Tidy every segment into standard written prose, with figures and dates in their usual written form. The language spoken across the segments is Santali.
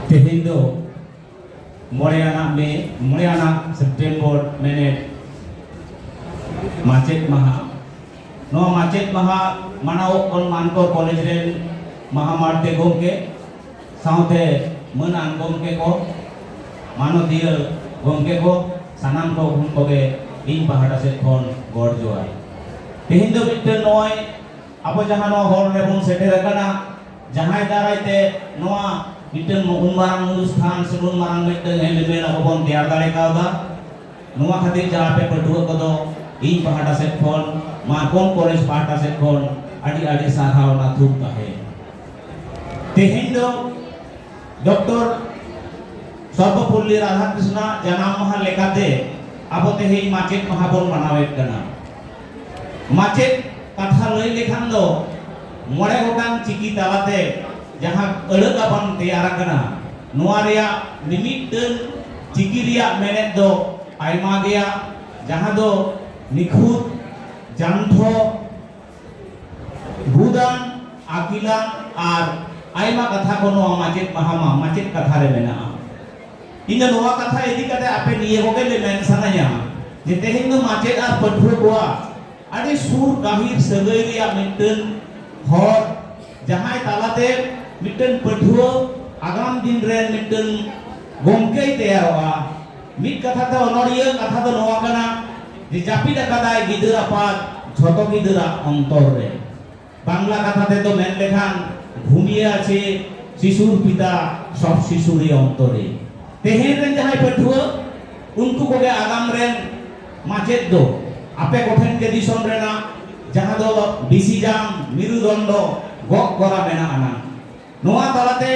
Tehin do Mole anak September menit Macet Maha no Macet Maha manau on Mankor College ren Mahamarte gomke saute menan gomke ko manotiya gomke ko sanam ko koge ᱤᱧ ᱯᱟᱦᱴᱟ ᱥᱮᱫ ᱠᱷᱚᱱ ᱜᱚᱰ ᱡᱚᱦᱟᱨ ᱛᱮᱦᱮᱧ ᱫᱚ ᱢᱤᱫᱴᱮᱱ ᱱᱚᱜᱼᱚᱭ ᱟᱵᱚ ᱡᱟᱦᱟᱸ ᱱᱚᱣᱟ ᱦᱚᱲ ᱨᱮᱵᱚᱱ ᱥᱮᱴᱮᱨ ᱟᱠᱟᱱᱟ ᱡᱟᱦᱟᱸᱭ ᱫᱟᱨᱟᱭᱛᱮ ᱱᱚᱣᱟ ᱢᱤᱫᱴᱮᱱ ᱩᱱ ᱢᱟᱨᱟᱝ ᱚᱱᱩᱥᱴᱷᱟᱱ ᱥᱮ ᱩᱱ ᱢᱟᱨᱟᱝ ᱢᱤᱫᱴᱮᱱ ᱮᱞᱤᱢᱮᱱᱴ ᱟᱵᱚ ᱵᱚᱱ ᱛᱮᱭᱟᱨ ᱫᱟᱲᱮ ᱠᱟᱣᱫᱟ ᱱᱚᱣᱟ ᱠᱷᱟᱹᱛᱤᱨ ᱡᱟᱦᱟᱸ ᱯᱮ ᱯᱟᱹᱴᱷᱩᱣᱟᱹ ᱠᱚᱫᱚ ᱤᱧ ᱯᱟᱦᱴᱟ ᱥᱮᱫ ᱠᱷᱚᱱ ᱢᱟᱨᱠᱚᱢ ᱠᱚᱞᱮᱡᱽ ᱯᱟᱦᱴᱟ ᱥᱮᱫ ᱠᱷᱚᱱ ᱟᱹᱰᱤ ᱟᱹᱰᱤ ᱥᱟᱨᱦᱟᱣ ᱚᱱᱟ ᱛᱷᱩᱠ ᱛᱟᱦᱮᱸ ᱛᱮᱦᱮᱧ ᱫᱚ ᱰᱚᱠᱴᱚᱨ ᱥᱚᱨᱵᱚᱯᱚল্লী ᱨᱟধাᱠৃষ্ণ ᱡᱟᱱᱟᱢ ᱢᱟᱦᱟ ᱞᱮᱠᱟᱛᱮ ᱟᱵᱚ ᱛᱮᱦᱮᱧ ᱢᱟᱪᱮᱫ ᱢᱟᱦᱟ ᱵᱚᱱ ᱢᱟᱱᱟᱣᱮᱫ ᱠᱟᱱᱟ ᱢᱟᱪᱮᱫ ᱠᱟᱛᱷᱟ ᱞᱟᱹᱭ ᱞᱮᱠᱷᱟन ᱫᱚ ᱢᱚᱬᱮ ᱜᱚᱴᱟᱝ ᱪᱤᱠᱤ ᱛᱟᱞᱟᱛᱮ ᱡᱟᱦᱟᱸ ᱟᱹᱲᱟᱹ ᱵᱚᱱ ᱛᱮᱭᱟᱨ ᱟᱠᱟᱱᱟ ᱱᱚᱣᱟ ᱨᱮᱭᱟᱜ ᱢᱤᱢᱤᱫᱴᱟᱝ ᱪᱤᱠᱤ ᱨᱮᱭᱟᱜ ᱢᱮᱱᱮᱫ ᱫᱚ ᱟᱭᱢᱟ ᱜᱮᱭᱟ ᱡᱟᱦᱟᱸ ᱫᱚ ᱱᱤᱠᱷᱩᱛ ᱡᱟᱱᱛᱷᱚ ᱵᱩᱫᱟᱱ ᱟᱹᱠᱤᱞᱟᱱ ᱟᱨ ᱟᱭᱢᱟ ᱠᱟᱛᱷᱟ ᱠᱚ ᱱᱚᱣᱟ ᱢᱟᱪᱮᱫ ᱢᱟᱦᱟ ᱢᱟ ᱢᱟᱪᱮᱫ ᱠᱟᱛᱷᱟ ᱨᱮ ᱢᱮᱱᱟᱜᱼᱟ ᱤᱧ ᱱᱚᱣᱟ ᱠᱟᱛᱷᱟ ᱤᱫᱤ ᱠᱟᱛᱮ ᱟᱯᱮ ᱱᱤᱭᱟᱹ ᱠᱚᱜᱮ ᱞᱮ ᱢᱮᱱ ᱥᱟᱱᱟᱧᱟ ᱡᱮ ᱛᱮᱦᱮᱧ ᱫᱚ ᱢᱟᱪᱮᱫ ᱟᱨ ᱯᱟᱹᱴᱷᱩᱣᱟᱹ ᱠᱚᱣᱟᱜ ᱟᱹᱰᱤ ᱥᱩᱨ ᱜᱟᱹᱦᱤᱨ ᱥᱟᱹᱜᱟᱹᱭ ᱨᱮᱭᱟᱜ ᱢᱤᱫᱴᱟᱝ ᱦᱚᱨ ᱡᱟᱦᱟᱸᱭ ᱛᱟᱞᱟᱛᱮ ᱢᱤᱫᱴᱟᱝ ᱯᱟᱹᱴᱷᱩᱣᱟᱹ ᱟᱜᱟᱢ ᱫᱤᱱ ᱨᱮ ᱢᱤᱫᱴᱟᱝ ᱜᱚᱢᱠᱮᱭ ᱛᱮᱭᱟᱨᱚᱜᱼᱟ ᱢᱤᱫ ᱠᱟᱛᱷᱟ ᱛᱮ ᱚᱱᱚᱲᱤᱭᱟᱹ ᱠᱟᱛᱷᱟ ᱫᱚ ᱱᱚᱣᱟ ᱠᱟᱱᱟ ᱡᱮ ᱡᱟᱹᱯᱤᱫ ᱟᱠᱟᱫᱟᱭ ᱜᱤᱫᱟᱹᱨ ᱟᱯᱟᱛ ᱡᱷᱚᱛᱚ ᱜᱤᱫᱟᱹᱨᱟᱜ অন্তর রে বাংলা কথা তেতো মেন লেখান ঘুমিয়ে আছে শিশুর পিতা সব শিশুরই অন্তরে তেহেন রেন যাহাই পাঠুয়া উনকু কোগে আগাম রেন মাচেদ দো আপে কোঠেন কে দিশম রেনা যাহা দো বিসি জাম মেরুদণ্ড গক করা মেনা আনা নোয়া তালাতে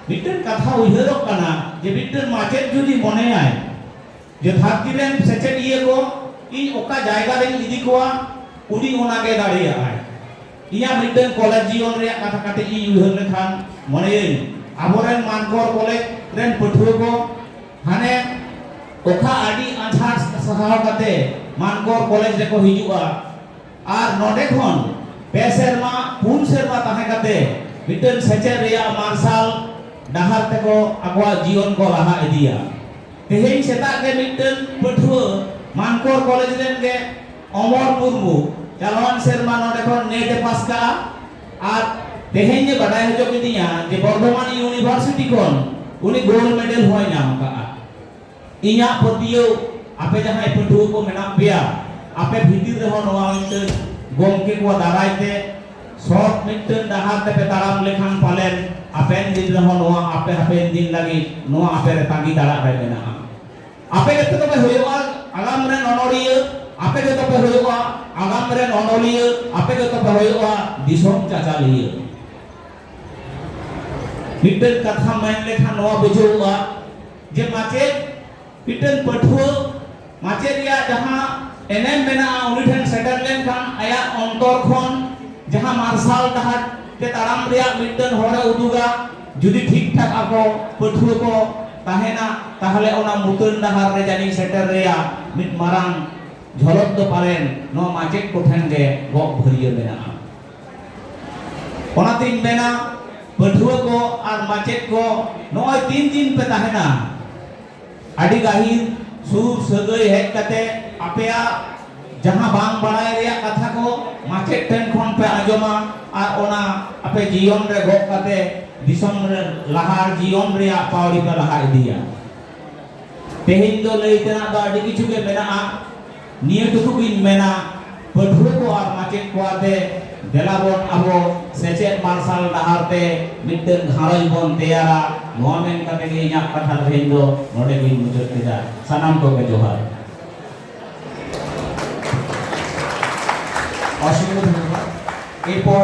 মিটন কথা উইহারক কানা যে মিটন মাচেদ যদি মনে আয় যে ধরতি রেন সেচেড ইয়ে কো ᱤᱧ ᱚᱠᱟ ᱡᱟᱭᱜᱟ ᱨᱮᱧ ᱤᱫᱤ ᱠᱚᱣᱟ ᱩᱱᱤ ᱚᱱᱟᱜᱮ ᱫᱟᱲᱮᱭᱟᱜᱼᱟᱭ ᱤᱧᱟᱹᱜ ᱢᱤᱫᱴᱟᱝ ᱠᱚᱞᱮᱡᱽ ᱡᱤᱭᱚᱱ ᱨᱮᱭᱟᱜ ᱠᱟᱛᱷᱟ ᱠᱟᱹᱴᱤᱡ ᱤᱧ ᱩᱭᱦᱟᱹᱨ ᱞᱮᱠᱷᱟᱱ ᱢᱚᱱᱮᱭᱟᱹᱧ ᱟᱵᱚᱨᱮᱱ ᱢᱟᱱᱠᱚᱨ ᱠᱚᱞᱮᱡᱽ ᱨᱮᱱ ᱯᱟᱹᱴᱷᱩᱣᱟᱹ ᱠᱚ ᱦᱟᱱᱮ ᱚᱠᱟ ᱟᱹᱰᱤ ᱟᱸᱡᱷᱟᱴ ᱥᱟᱦᱟᱣ ᱠᱟᱛᱮ ᱢᱟᱱᱠᱚᱨ ᱠᱚᱞᱮᱡᱽ ᱨᱮᱠᱚ ᱦᱤᱡᱩᱜᱼᱟ ᱟᱨ ᱱᱚᱰᱮ ᱠᱷᱚᱱ 2 ᱥᱮᱨᱢᱟ 4 ᱥᱮᱨᱢᱟ ᱛᱟᱦᱮᱸ ᱠᱟᱛᱮ ᱢᱤᱫᱴᱟᱝ ᱥᱮᱪᱮᱫ ᱨᱮᱭᱟᱜ ᱢᱟᱨᱥᱟᱞ ᱰᱟᱦᱟᱨ ᱛᱮᱠᱚ ᱟᱠᱚᱣᱟᱜ ᱡᱤᱭᱚᱱ ᱠᱚ ᱞᱟᱦᱟ ᱤᱫᱤᱭᱟ ᱛᱮᱦᱮᱧ ᱥᱮᱛᱟᱜ ᱜᱮ ᱢᱤᱫᱴᱟᱝ ᱯᱟᱹᱴᱷᱩᱣᱟᱹ मानकोर कॉलेज रेन के अमर मुर्मू चालवान सेरमा नोडे खन नेट पास का आर तेहेन जे बाडाय हजो किदिया जे बर्धमान यूनिवर्सिटी कोन उनी गोल्ड मेडल होय नाम का इया पतियो आपे जहां पठुओ को मेना पिया आपे भीतिर रहो नवा मिटन गोमके को दारायते सब मिटन डाहार ते ताराम लेखान पालेन आपेन दिन रहो नवा आपे हापेन दिन लगी नवा आपे तागी दारा रे मेना आपे केते तो होयवा आगाम रे ननोरिया आपे के तो होयवा आगाम रे ननोलिया आपे के तो होयवा दिसोम चाचालिया मिटन कथा मेन लेखा नवा बुझुवा जे माचे मिटन पठुआ माचे रिया जहां एनएम मेना उनी ठन सेटल लेन खान आया अंतर खन जहां मार्शल डहार के ताराम रिया मिटन होरे उदुगा जुदी ठीक ठाक आको पठुआ को ताहेना ताहले ओना मुतन डहार रे जानी सेटर रिया मिट मारांग झलक दो पारेन नो माचेक कोठेन गे गक भरिया मेना ओना तीन मेना पठुआ को आर माचेक को नोय 3 दिन पे ताहेना आडी गाहिर सुर सगई हेज कते आपेया जहां बांग बाड़ाय रिया कथा को माचेक टेन खन पे आजमा आर ओना आपे जीवन रे गक कते दिसम रे लहार जीवन रिया पावड़ी पे लहा इदिया तेहेन दो लैतना दो आडी किछु के मेना निये टुकु गिन मेना पठुआ को आर माचेक को आते देलाबन आबो सेचेत मार्शल डहारते मिटन घारज बन तेयारा नोआ मेन कते गे इया कथा तेहेन दो नोडे गिन मुचाद केदा सानाम को के जोहार অসংখ্য ধন্যবাদ এরপর